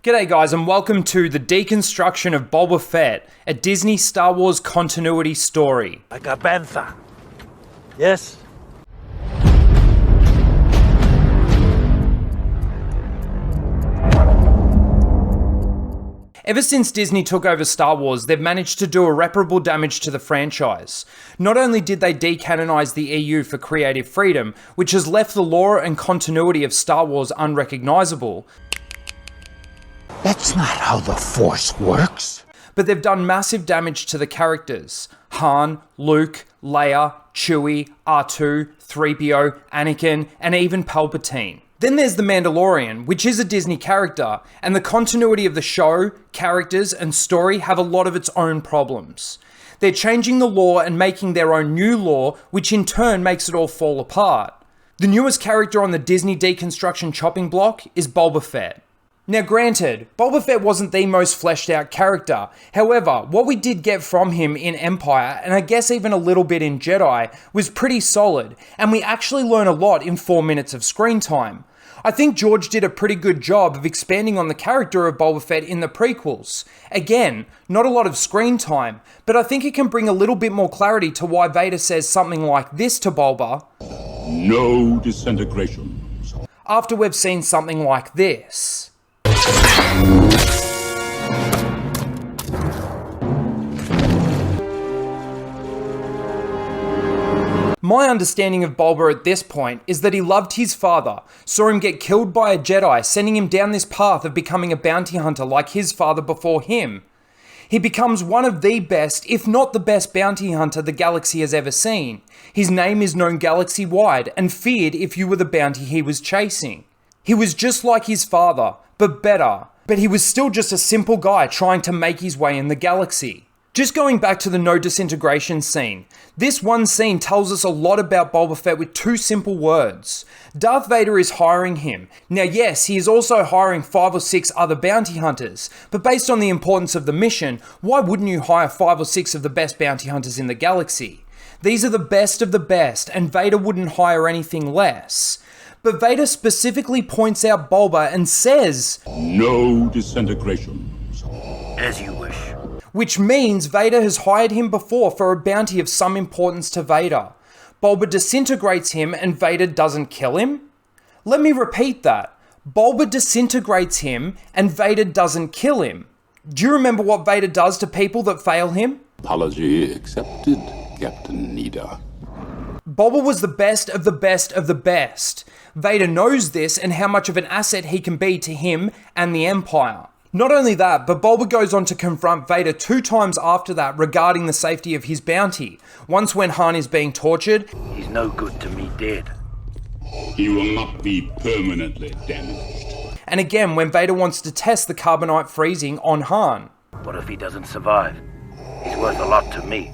G'day guys and welcome to the Deconstruction of Boba Fett, a Disney Star Wars continuity story. Like a panther. Yes? Ever since Disney took over Star Wars, they've managed to do irreparable damage to the franchise. Not only did they decanonize the EU for creative freedom, which has left the lore and continuity of Star Wars unrecognizable, that's not how the Force works. But they've done massive damage to the characters. Han, Luke, Leia, Chewie, R2, 3PO, Anakin, and even Palpatine. Then there's The Mandalorian, which is a Disney character, and the continuity of the show, characters, and story have a lot of its own problems. They're changing the lore and making their own new lore, which in turn makes it all fall apart. The newest character on the Disney deconstruction chopping block is Boba Fett. Now granted, Boba Fett wasn't the most fleshed out character. However, what we did get from him in Empire, and I guess even a little bit in Jedi, was pretty solid, and we actually learn a lot in 4 minutes of screen time. I think George did a pretty good job of expanding on the character of Boba Fett in the prequels. Again, not a lot of screen time, but I think it can bring a little bit more clarity to why Vader says something like this to Boba. No disintegrations. After we've seen something like this. My understanding of Boba at this point is that he loved his father, saw him get killed by a Jedi, sending him down this path of becoming a bounty hunter like his father before him. He becomes one of the best, if not the best bounty hunter the galaxy has ever seen. His name is known galaxy-wide and feared if you were the bounty he was chasing. He was just like his father, but better. But he was still just a simple guy trying to make his way in the galaxy. Just going back to the no disintegration scene, this one scene tells us a lot about Boba Fett with 2 simple words. Darth Vader is hiring him. Now yes, he is also hiring 5 or 6 other bounty hunters, but based on the importance of the mission, why wouldn't you hire 5 or 6 of the best bounty hunters in the galaxy? These are the best of the best, and Vader wouldn't hire anything less. But Vader specifically points out Boba and says, No disintegrations. As you wish. Which means Vader has hired him before for a bounty of some importance to Vader. Boba disintegrates him and Vader doesn't kill him? Let me repeat that. Boba disintegrates him and Vader doesn't kill him. Do you remember what Vader does to people that fail him? Apology accepted, Captain Nida. Boba was the best of the best of the best. Vader knows this and how much of an asset he can be to him and the Empire. Not only that, but Boba goes on to confront Vader 2 times after that regarding the safety of his bounty. Once when Han is being tortured. He's no good to me dead. He will not be permanently damaged. And again when Vader wants to test the carbonite freezing on Han. What if he doesn't survive? He's worth a lot to me.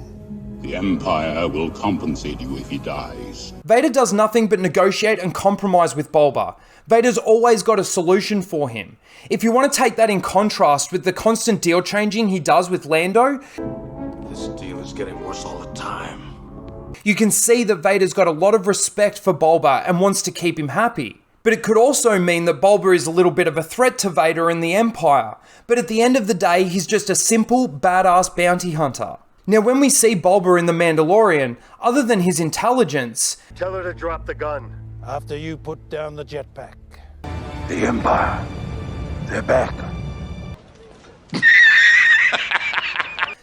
The Empire will compensate you if he dies. Vader does nothing but negotiate and compromise with Boba. Vader's always got a solution for him. If you want to take that in contrast with the constant deal changing he does with Lando, This deal is getting worse all the time. you can see that Vader's got a lot of respect for Boba and wants to keep him happy. But it could also mean that Boba is a little bit of a threat to Vader and the Empire. But at the end of the day, he's just a simple, badass bounty hunter. Now when we see Boba in The Mandalorian, other than his intelligence, Tell her to drop the gun. After you put down the jetpack. The Empire. They're back.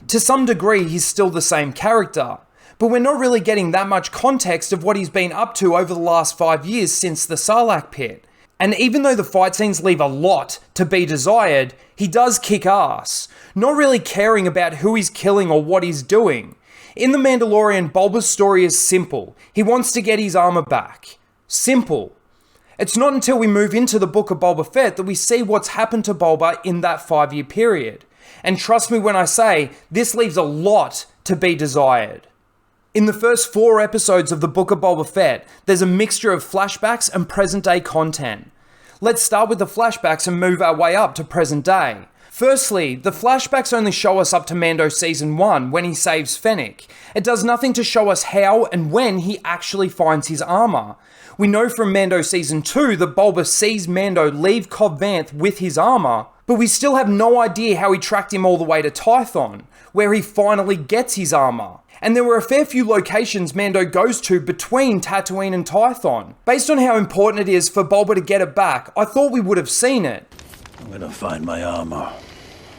to some degree he's still the same character. But we're not really getting that much context of what he's been up to over the last 5 years since the Sarlacc pit. And even though the fight scenes leave a lot to be desired, he does kick ass, not really caring about who he's killing or what he's doing. In The Mandalorian, Boba's story is simple. He wants to get his armor back. Simple. It's not until we move into the book of Boba Fett that we see what's happened to Boba in that 5-year period. And trust me when I say, this leaves a lot to be desired. In the first 4 episodes of the Book of Boba Fett, there's a mixture of flashbacks and present day content. Let's start with the flashbacks and move our way up to present day. Firstly, the flashbacks only show us up to Mando Season 1 when he saves Fennec. It does nothing to show us how and when he actually finds his armor. We know from Mando Season 2 that Boba sees Mando leave Cobb Vanth with his armor, but we still have no idea how he tracked him all the way to Tython, where he finally gets his armor. And there were a fair few locations Mando goes to between Tatooine and Tython. Based on how important it is for Boba to get it back, I thought we would have seen it. I'm gonna find my armor.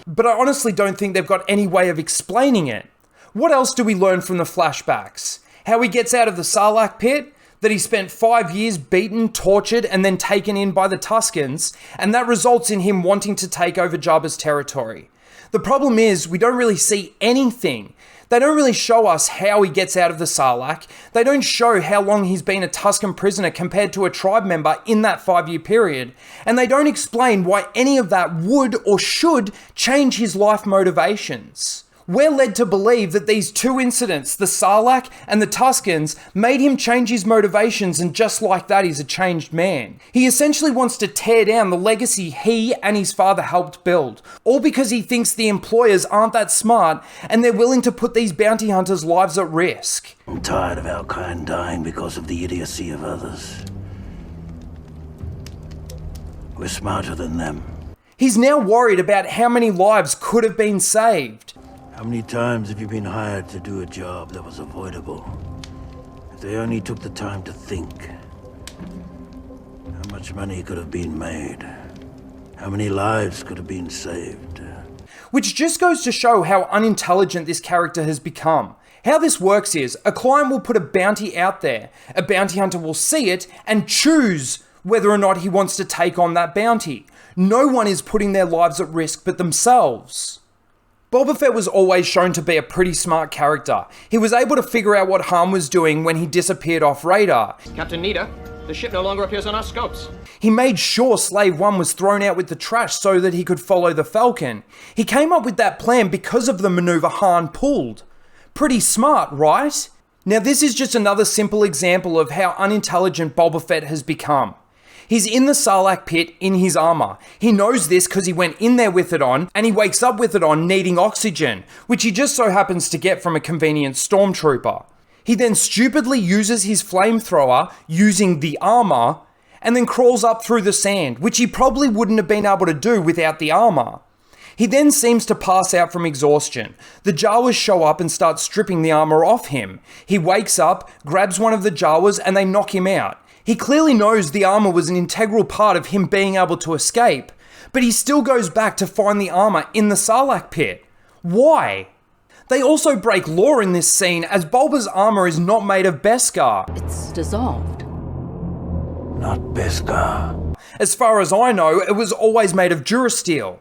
But I honestly don't think they've got any way of explaining it. What else do we learn from the flashbacks? How he gets out of the Sarlacc pit? That he spent 5 years beaten, tortured, and then taken in by the Tuskens, and that results in him wanting to take over Jabba's territory. The problem is, we don't really see anything. They don't really show us how he gets out of the Sarlacc. They don't show how long he's been a Tusken prisoner compared to a tribe member in that 5-year period. And they don't explain why any of that would or should change his life motivations. We're led to believe that these two incidents, the Sarlacc and the Tuskens, made him change his motivations, and just like that, he's a changed man. He essentially wants to tear down the legacy he and his father helped build, all because he thinks the employers aren't that smart and they're willing to put these bounty hunters' lives at risk. I'm tired of our kind dying because of the idiocy of others. We're smarter than them. He's now worried about how many lives could have been saved. How many times have you been hired to do a job that was avoidable? If they only took the time to think. How much money could have been made? How many lives could have been saved? Which just goes to show how unintelligent this character has become. How this works is, a client will put a bounty out there, a bounty hunter will see it and choose whether or not he wants to take on that bounty. No one is putting their lives at risk but themselves. Boba Fett was always shown to be a pretty smart character. He was able to figure out what Han was doing when he disappeared off radar. Captain Nita, the ship no longer appears on our scopes. He made sure Slave 1 was thrown out with the trash so that he could follow the Falcon. He came up with that plan because of the maneuver Han pulled. Pretty smart, right? Now this is just another simple example of how unintelligent Boba Fett has become. He's in the Sarlacc pit in his armor. He knows this because he went in there with it on, and he wakes up with it on needing oxygen, which he just so happens to get from a convenient stormtrooper. He then stupidly uses his flamethrower using the armor, and then crawls up through the sand, which he probably wouldn't have been able to do without the armor. He then seems to pass out from exhaustion. The Jawas show up and start stripping the armor off him. He wakes up, grabs one of the Jawas, and they knock him out. He clearly knows the armor was an integral part of him being able to escape, but he still goes back to find the armor in the Sarlacc pit. Why? They also break law in this scene as Boba's armor is not made of Beskar. It's dissolved. Not Beskar. As far as I know, it was always made of Durasteel.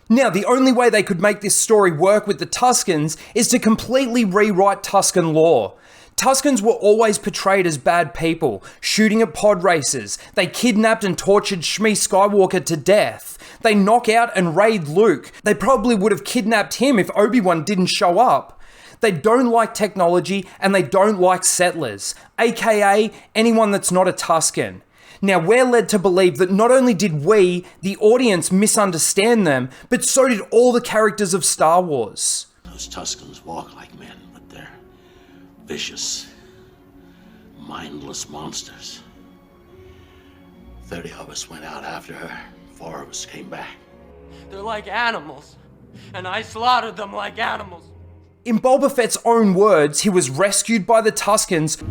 Now, the only way they could make this story work with the Tuskens is to completely rewrite Tusken lore. Tuskens were always portrayed as bad people, shooting at pod racers. They kidnapped and tortured Shmi Skywalker to death. They knock out and raid Luke. They probably would have kidnapped him if Obi-Wan didn't show up. They don't like technology and they don't like settlers, aka anyone that's not a Tusken. Now, we're led to believe that not only did we, the audience, misunderstand them, but so did all the characters of Star Wars. Those Tuskens walk like men, but they're vicious, mindless monsters. 30 of us went out after her, 4 of us came back. They're like animals, and I slaughtered them like animals. In Boba Fett's own words, he was rescued by the Tuskens,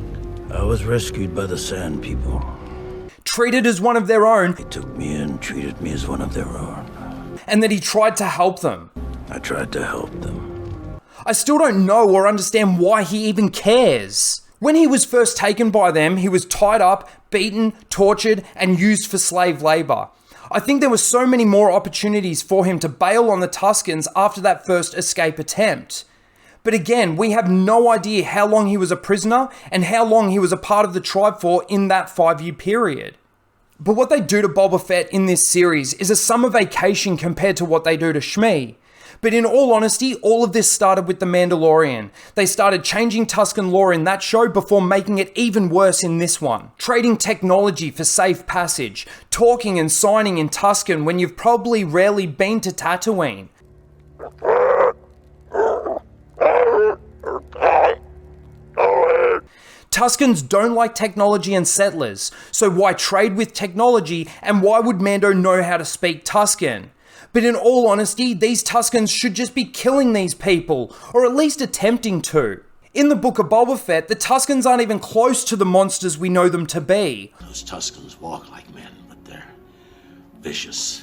I was rescued by the Sand People. treated as one of their own, They took me in, treated me as one of their own. and that he tried to help them. I tried to help them. I still don't know or understand why he even cares. When he was first taken by them, he was tied up, beaten, tortured, and used for slave labor. I think there were so many more opportunities for him to bail on the Tuskens after that first escape attempt. But again, we have no idea how long he was a prisoner and how long he was a part of the tribe for in that 5-year period. But what they do to Boba Fett in this series is a summer vacation compared to what they do to Shmi. But in all honesty, all of this started with The Mandalorian. They started changing Tusken lore in that show before making it even worse in this one. Trading technology for safe passage, talking and signing in Tusken when you've probably rarely been to Tatooine. Tuskens don't like technology and settlers, so why trade with technology, and why would Mando know how to speak Tusken? But in all honesty, these Tuskens should just be killing these people, or at least attempting to. In the book of Boba Fett, the Tuskens aren't even close to the monsters we know them to be. Those Tuskens walk like men, but they're vicious,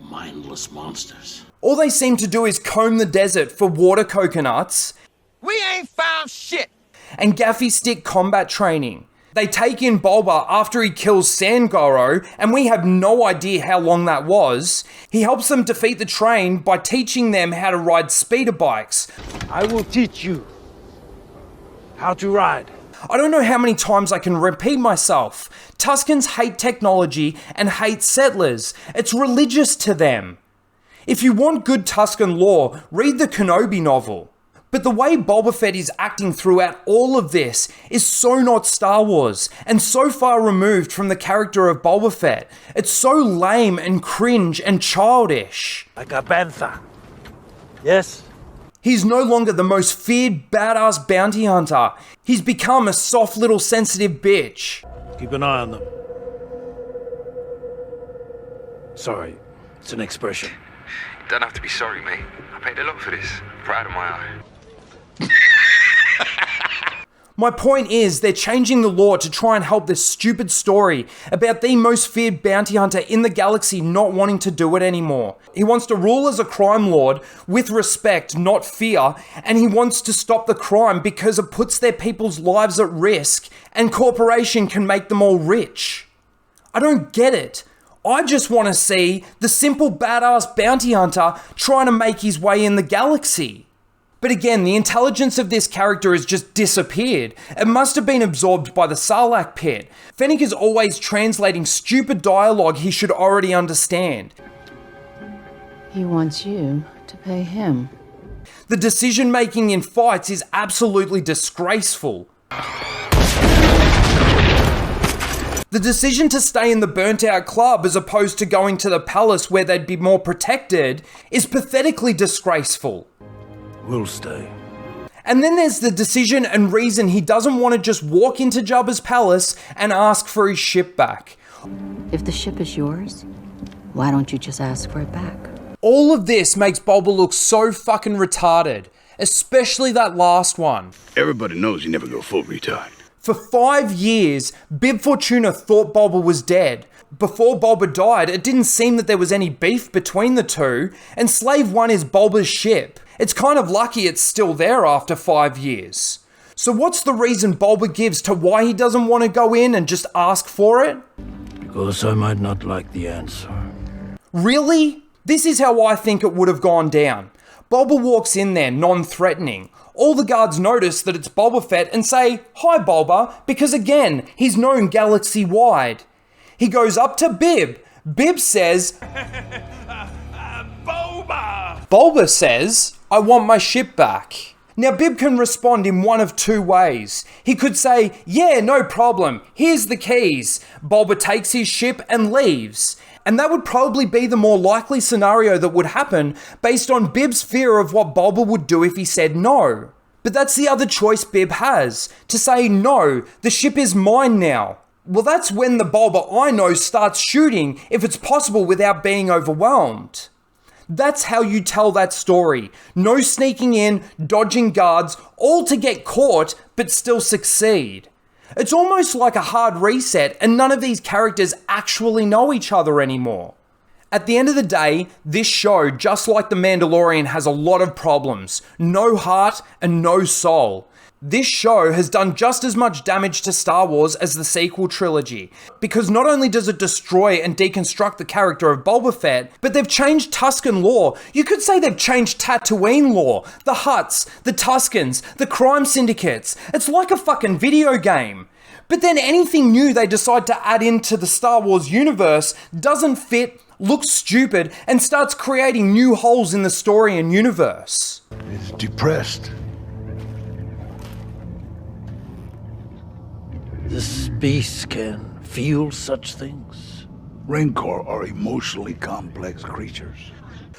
mindless monsters. All they seem to do is comb the desert for water coconuts. We ain't found shit. And gaffy stick combat training. They take in Boba after he kills Sangoro, and we have no idea how long that was. He helps them defeat the train by teaching them how to ride speeder bikes. I will teach you how to ride. I don't know how many times I can repeat myself. Tuskens hate technology and hate settlers. It's religious to them. If you want good Tusken lore, read the Kenobi novel. But the way Boba Fett is acting throughout all of this is so not Star Wars, and so far removed from the character of Boba Fett. It's so lame and cringe and childish. Like a bantha. Yes? He's no longer the most feared badass bounty hunter. He's become a soft little sensitive bitch. Keep an eye on them. Sorry, it's an expression. Don't have to be sorry, mate. I paid a lot for this. Proud of my eye. My point is, they're changing the lore to try and help this stupid story about the most feared bounty hunter in the galaxy not wanting to do it anymore. He wants to rule as a crime lord with respect, not fear, and he wants to stop the crime because it puts their people's lives at risk, and corporation can make them all rich. I don't get it. I just want to see the simple badass bounty hunter trying to make his way in the galaxy. But again, the intelligence of this character has just disappeared. It must have been absorbed by the Sarlacc pit. Fennec is always translating stupid dialogue he should already understand. He wants you to pay him. The decision making in fights is absolutely disgraceful. The decision to stay in the burnt out club as opposed to going to the palace where they'd be more protected is pathetically disgraceful. We'll stay. And then there's the decision and reason he doesn't want to just walk into Jabba's palace and ask for his ship back. If the ship is yours, why don't you just ask for it back? All of this makes Boba look so fucking retarded, especially that last one. Everybody knows you never go full retard. For 5 years, Bib Fortuna thought Boba was dead. Before Boba died, it didn't seem that there was any beef between the two, and Slave One is Boba's ship. It's kind of lucky it's still there after 5 years. So what's the reason Boba gives to why he doesn't want to go in and just ask for it? Because I might not like the answer. Really? This is how I think it would have gone down. Boba walks in there non-threatening. All the guards notice that it's Boba Fett and say, "Hi Boba," because again, he's known galaxy-wide. He goes up to Bib. Bib says, Boba! Boba says, "I want my ship back." Now Bib can respond in one of two ways. He could say, "Yeah, no problem, here's the keys." Boba takes his ship and leaves. And that would probably be the more likely scenario that would happen based on Bib's fear of what Boba would do if he said no. But that's the other choice Bib has, to say no, the ship is mine now. Well, that's when the Boba I know starts shooting if it's possible without being overwhelmed. That's how you tell that story. No sneaking in, dodging guards, all to get caught but still succeed. It's almost like a hard reset and none of these characters actually know each other anymore. At the end of the day, this show, just like The Mandalorian, has a lot of problems. No heart and no soul. This show has done just as much damage to Star Wars as the sequel trilogy, because not only does it destroy and deconstruct the character of Boba Fett, but they've changed Tusken lore. You could say they've changed Tatooine lore, the Hutts, the Tuskens, the crime syndicates. It's like a fucking video game. But then anything new they decide to add into the Star Wars universe doesn't fit, looks stupid, and starts creating new holes in the story and universe. He's depressed. This beast can feel such things. Rancor are emotionally complex creatures.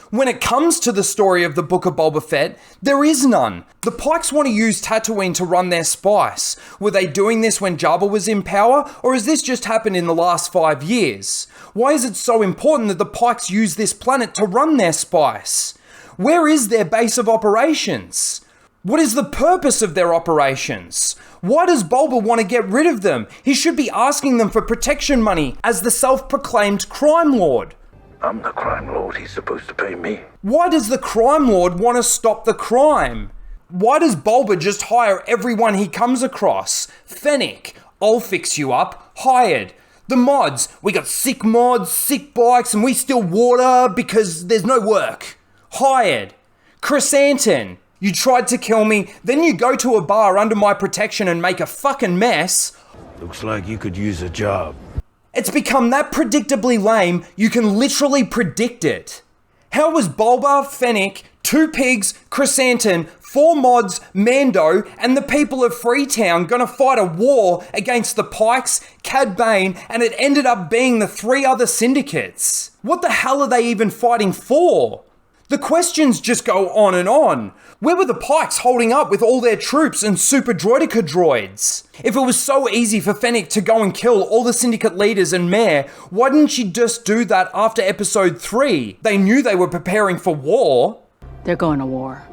When it comes to the story of the Book of Boba Fett, there is none. The Pikes want to use Tatooine to run their spice. Were they doing this when Jabba was in power, or has this just happened in the last 5 years? Why is it so important that the Pikes use this planet to run their spice? Where is their base of operations? What is the purpose of their operations? Why does Boba want to get rid of them? He should be asking them for protection money as the self-proclaimed crime lord. I'm the crime lord. He's supposed to pay me. Why does the crime lord want to stop the crime? Why does Boba just hire everyone he comes across? Fennec, I'll fix you up, hired. The mods, we got sick mods, sick bikes, and we steal water because there's no work. Hired. Chrysanthemum, you tried to kill me, then you go to a bar under my protection and make a fucking mess. Looks like you could use a job. It's become that predictably lame, you can literally predict it. How was Boba, Fennec, 2 pigs, Chrysanthemum, 4 mods, Mando, and the people of Freetown gonna fight a war against the Pikes, Cad Bane, and it ended up being the 3 other syndicates? What the hell are they even fighting for? The questions just go on and on. Where were the Pikes holding up with all their troops and super droidica droids? If it was so easy for Fennec to go and kill all the syndicate leaders and Mayor, why didn't she just do that after episode 3? They knew they were preparing for war. They're going to war.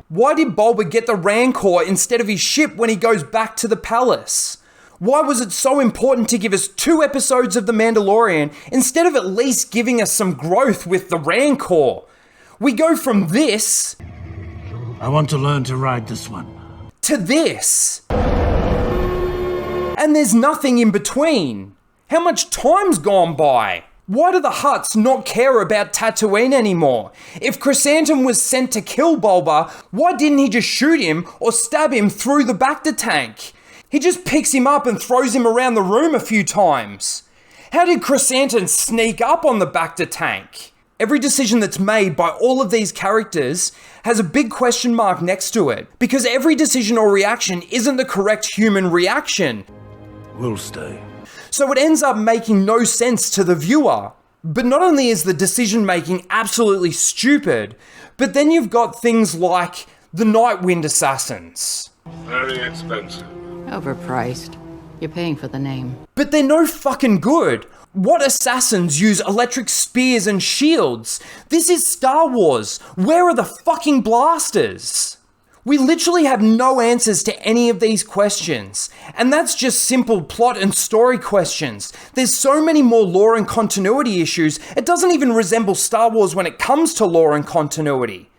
Why did Boba get the Rancor instead of his ship when he goes back to the palace? Why was it so important to give us 2 episodes of The Mandalorian instead of at least giving us some growth with the Rancor? We go from this... I want to learn to ride this one. ...to this. And there's nothing in between. How much time's gone by? Why do the Hutts not care about Tatooine anymore? If Chrysanthemum was sent to kill Boba, why didn't he just shoot him or stab him through the Bacta tank? He just picks him up and throws him around the room a few times. How did Chrysanthemum sneak up on the Bacta tank? Every decision that's made by all of these characters has a big question mark next to it, because every decision or reaction isn't the correct human reaction. We'll stay. So it ends up making no sense to the viewer. But not only is the decision making absolutely stupid, but then you've got things like the Nightwind Assassins. Very expensive. Overpriced. You're paying for the name. But they're no fucking good. What assassins use electric spears and shields? This is Star Wars. Where are the fucking blasters? We literally have no answers to any of these questions. And that's just simple plot and story questions. There's so many more lore and continuity issues, it doesn't even resemble Star Wars when it comes to lore and continuity.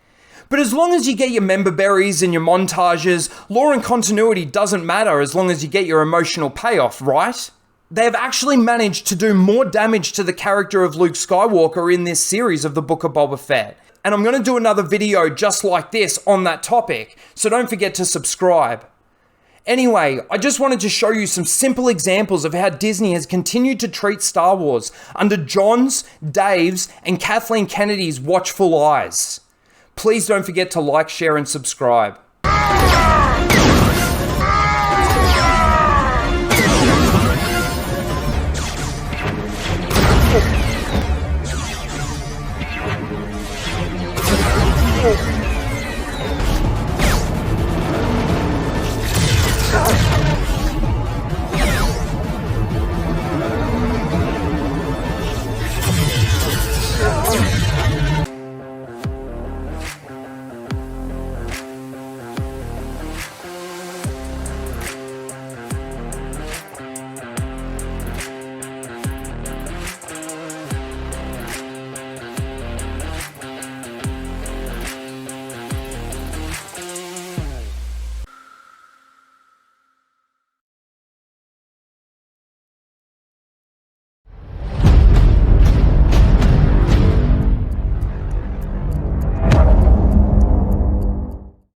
But as long as you get your member berries and your montages, lore and continuity doesn't matter as long as you get your emotional payoff, right? They have actually managed to do more damage to the character of Luke Skywalker in this series of the Book of Boba Fett. And I'm going to do another video just like this on that topic, so don't forget to subscribe. Anyway, I just wanted to show you some simple examples of how Disney has continued to treat Star Wars under John's, Dave's, and Kathleen Kennedy's watchful eyes. Please don't forget to like, share, and subscribe. Oh.